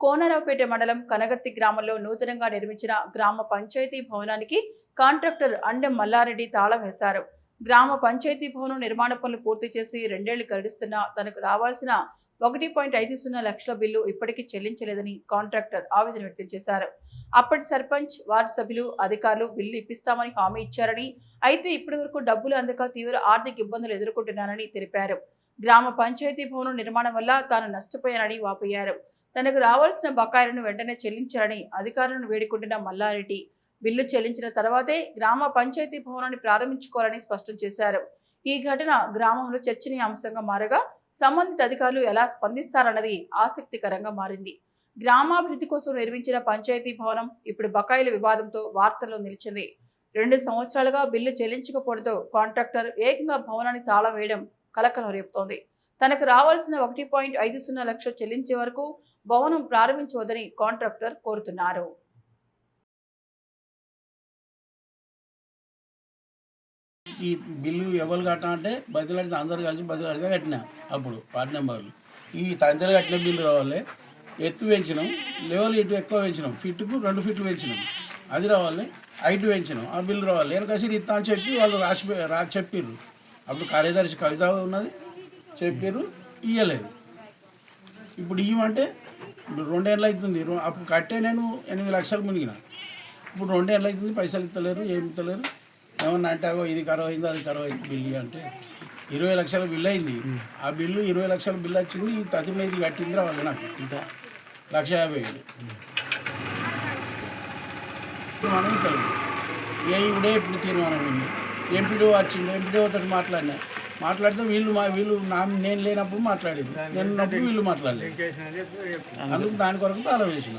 కోనరావుపేట మండలం కనగర్తి గ్రామంలో నూతనంగా నిర్మించిన గ్రామ పంచాయతీ భవనానికి కాంట్రాక్టర్ అండెం మల్లారెడ్డి తాళం వేశారు. గ్రామ పంచాయతీ భవనం నిర్మాణ పనులు పూర్తి చేసి 2 ఏళ్లు గడుస్తున్నా తనకు రావాల్సిన 1.50 లక్షల బిల్లు ఇప్పటికీ చెల్లించలేదని కాంట్రాక్టర్ ఆవేదన వ్యక్తం చేశారు. అప్పటి సర్పంచ్, వార్డు సభ్యులు, అధికారులు బిల్లు ఇప్పిస్తామని హామీ ఇచ్చారని, అయితే ఇప్పటి వరకు డబ్బులు అందక తీవ్ర ఆర్థిక ఇబ్బందులు ఎదుర్కొంటున్నారని తెలిపారు. గ్రామ పంచాయతీ భవనం నిర్మాణం వల్ల తాను నష్టపోయానని వాపోయారు. తనకు రావాల్సిన బకాయిలను వెంటనే చెల్లించాలని అధికారులను వేడుకుంటున్న మల్లారెడ్డి, బిల్లు చెల్లించిన తర్వాతే గ్రామ పంచాయతీ భవనాన్ని ప్రారంభించుకోవాలని స్పష్టం చేశారు. ఈ ఘటన గ్రామంలో చర్చనీయాంశంగా మారగా సంబంధిత అధికారులు ఎలా స్పందిస్తారన్నది ఆసక్తికరంగా మారింది. గ్రామాభివృద్ధి కోసం నిర్మించిన పంచాయతీ భవనం ఇప్పుడు బకాయిల వివాదంతో వార్తల్లో నిలిచింది. 2 సంవత్సరాలుగా బిల్లు చెల్లించకపోవడంతో కాంట్రాక్టర్ ఏకంగా భవనాన్ని తాళం వేయడం కలకలం రేపుతోంది. తనకు రావాల్సిన 1.50 లక్షలు చెల్లించే వరకు భవనం ప్రారంభించవద్దని కాంట్రాక్టర్ కోరుతున్నారు. ఈ బిల్లు ఎవరు కట్టినా అంటే బదిలాడితే అందరు కలిసి బదిలాడితే కట్టినా. అప్పుడు వార్డు నెంబర్లు ఈ తదితర కట్టిన బిల్లు రావాలి. ఎత్తు పెంచినాం, లెవెల్ ఇటు ఎక్కువ పెంచినాం, ఫీట్కు 2 ఫీట్లు పెంచినాం, అది రావాలి. హైట్ పెంచినాం, ఆ బిల్లు రావాలి. వెనకసి ఇస్తా అని చెప్పి వాళ్ళు రాసి చెప్పిర్రు. అప్పుడు కార్యదర్శి కవిత ఉన్నది, చెప్పారు, ఇవ్వలేదు. ఇప్పుడు ఇవ్వమంటే ఇప్పుడు 2 ఏళ్ళు అవుతుంది. అప్పుడు కట్టే నేను 8 లక్షలు మునిగిన. ఇప్పుడు 2 ఏళ్ళు అవుతుంది, పైసలు ఇస్తలేరు, ఏమి ఇస్తలేరు. ఏమన్నా అంటే ఇది ఖరాబ్ అయింది, అది ఖరాబ్ అయింది బిల్లు అంటే 20 లక్షల బిల్లు అయింది. ఆ బిల్లు 20 లక్షల బిల్లు వచ్చింది. తది మీద కట్టింది రావాలి నాకు ఇంత 1,50,000. తీర్మానం కలిగి ఇప్పుడే ఇప్పుడు తీర్మానం ఉంది. ఎంపీడీ వచ్చింది, ఎంపీడీతో మాట్లాడితే వీళ్ళు నేను లేనప్పుడు మాట్లాడేది, నేను ఉన్నప్పుడు వీళ్ళు మాట్లాడలేదు. అందుకు దాని కొరకు తాళం వేసిన.